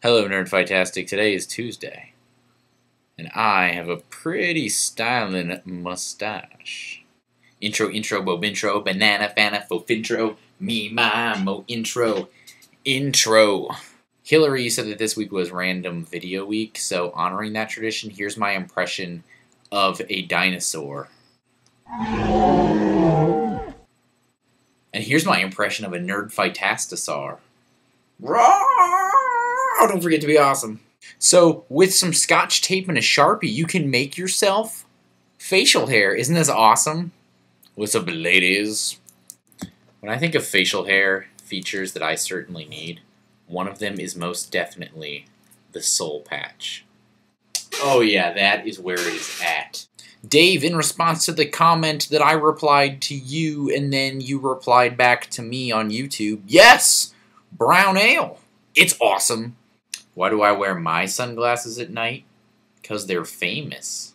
Hello, nerdfightastic. Today is Tuesday, and I have a pretty styling mustache. Intro, bob intro, banana, fana, fo fintro, me, my, mo intro. Hillary said that this week was random video week, so honoring that tradition, here's my impression of a dinosaur. And here's my impression of a nerdfightastosaur. Oh, don't forget to be awesome. So, with some scotch tape and a Sharpie, you can make yourself facial hair. Isn't this awesome? What's up, ladies? When I think of facial hair features that I certainly need, one of them is most definitely the soul patch. Oh yeah, that is where it is at. Dave, in response to the comment that I replied to you and then you replied back to me on YouTube, yes! Brown ale. It's awesome. Why do I wear my sunglasses at night? Because they're famous.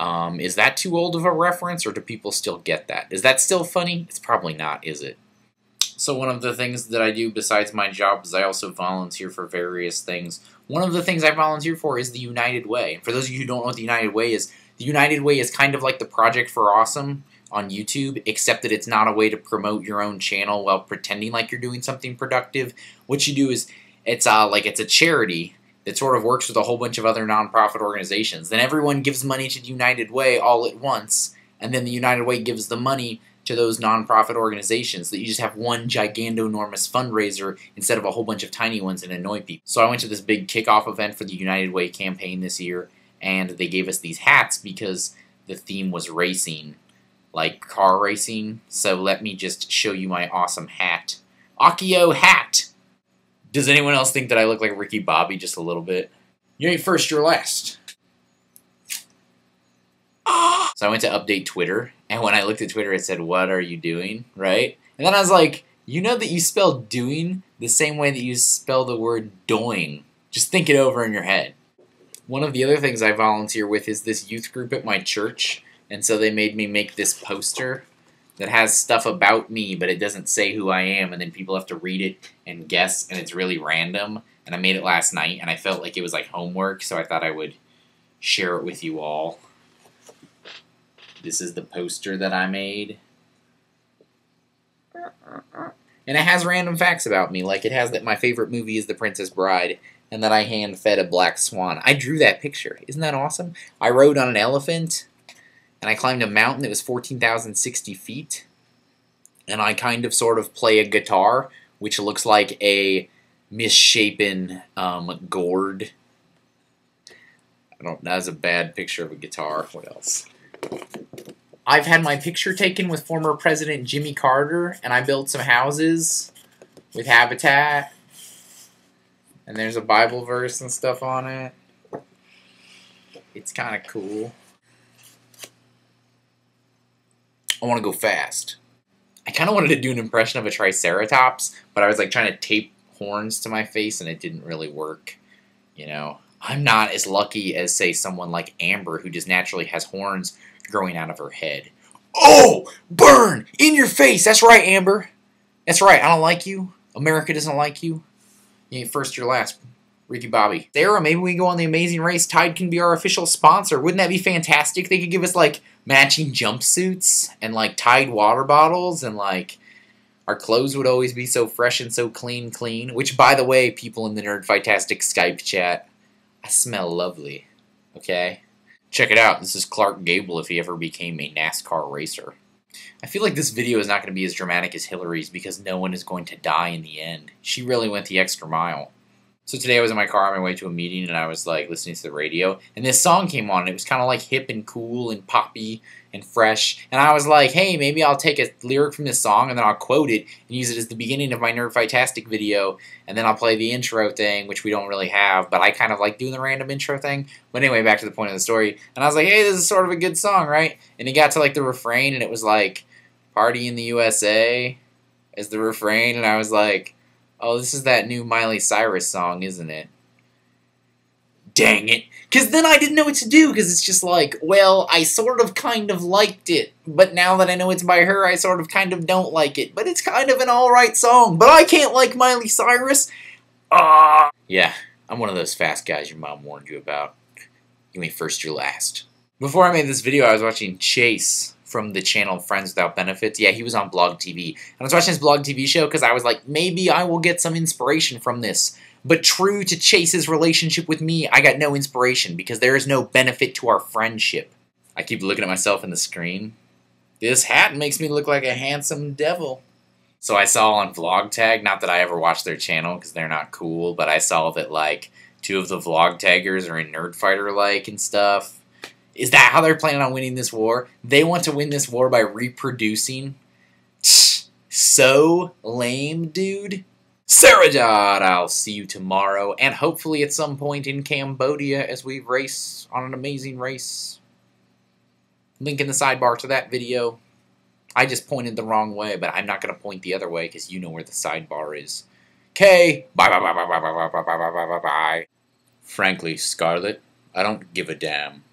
Is that too old of a reference, or do people still get that? Is that still funny? It's probably not, is it? So one of the things that I do besides my job is I also volunteer for various things. One of the things I volunteer for is the United Way. And for those of you who don't know what the United Way is kind of like the Project for Awesome on YouTube, except that it's not a way to promote your own channel while pretending like you're doing something productive. What you do is, it's a charity that sort of works with a whole bunch of other nonprofit organizations. Then everyone gives money to the United Way all at once, and then the United Way gives the money to those nonprofit organizations, that you just have one gigantonormous fundraiser instead of a whole bunch of tiny ones and annoy people. So I went to this big kickoff event for the United Way campaign this year, and they gave us these hats because the theme was racing, like car racing. So let me just show you my awesome hat. Akio hat! Does anyone else think that I look like Ricky Bobby just a little bit? You ain't first, you're last. So I went to update Twitter, and when I looked at Twitter, it said, "What are you doing?" Right? And then I was like, you know that you spell doing the same way that you spell the word doing. Just think it over in your head. One of the other things I volunteer with is this youth group at my church, and so they made me make this poster that has stuff about me, but it doesn't say who I am, and then people have to read it and guess, and it's really random. And I made it last night, and I felt like it was like homework, so I thought I would share it with you all. This is the poster that I made. And it has random facts about me, like it has that my favorite movie is The Princess Bride, and that I hand-fed a black swan. I drew that picture. Isn't that awesome? I rode on an elephant, and I climbed a mountain that was 14,060 feet. And I kind of sort of play a guitar, which looks like a misshapen gourd. That's a bad picture of a guitar. What else? I've had my picture taken with former President Jimmy Carter, and I built some houses with habitat. And there's a Bible verse and stuff on it. It's kind of cool. I want to go fast. I kind of wanted to do an impression of a triceratops, but I was like trying to tape horns to my face, and it didn't really work. You know, I'm not as lucky as, say, someone like Amber, who just naturally has horns growing out of her head. Oh! Burn! In your face! That's right, Amber. That's right, I don't like you. America doesn't like you. You ain't first, you're last. Ricky Bobby. Sarah, maybe we go on The Amazing Race. Tide can be our official sponsor. Wouldn't that be fantastic? They could give us, like, matching jumpsuits and, like, Tide water bottles, and, like, our clothes would always be so fresh and so clean. Which, by the way, people in the nerdfightastic Skype chat, I smell lovely. Okay? Check it out. This is Clark Gable if he ever became a NASCAR racer. I feel like this video is not going to be as dramatic as Hillary's because no one is going to die in the end. She really went the extra mile. So today I was in my car on my way to a meeting, and I was like listening to the radio, and this song came on, and it was kind of like hip and cool and poppy and fresh, and I was like, hey, maybe I'll take a lyric from this song, and then I'll quote it and use it as the beginning of my nerdfightastic video, and then I'll play the intro thing, which we don't really have, but I kind of like doing the random intro thing. But anyway, back to the point of the story, and I was like, hey, this is sort of a good song, right? And it got to like the refrain, and it was like, "Party in the USA" as the refrain, and I was like, oh, this is that new Miley Cyrus song, isn't it? Dang it. Because then I didn't know what to do, because it's just like, well, I sort of kind of liked it, but now that I know it's by her, I sort of kind of don't like it. But it's kind of an alright song. But I can't like Miley Cyrus. Yeah, I'm one of those fast guys your mom warned you about. You ain't first, you're last. Before I made this video, I was watching Chase from the channel Friends Without Benefits. Yeah, he was on Blog TV. And I was watching his Blog TV show because I was like, maybe I will get some inspiration from this. But true to Chase's relationship with me, I got no inspiration because there is no benefit to our friendship. I keep looking at myself in the screen. This hat makes me look like a handsome devil. So I saw on Vlog Tag, not that I ever watched their channel because they're not cool, but I saw that like 2 of the vlog taggers are in Nerdfighter like and stuff. Is that how they're planning on winning this war? They want to win this war by reproducing? So lame, dude. Sarajad, I'll see you tomorrow, and hopefully at some point in Cambodia as we race on an amazing race. Link in the sidebar to that video. I just pointed the wrong way, but I'm not going to point the other way because you know where the sidebar is. Okay, bye bye bye bye bye bye bye bye bye bye bye bye. Frankly, Scarlett, I don't give a damn.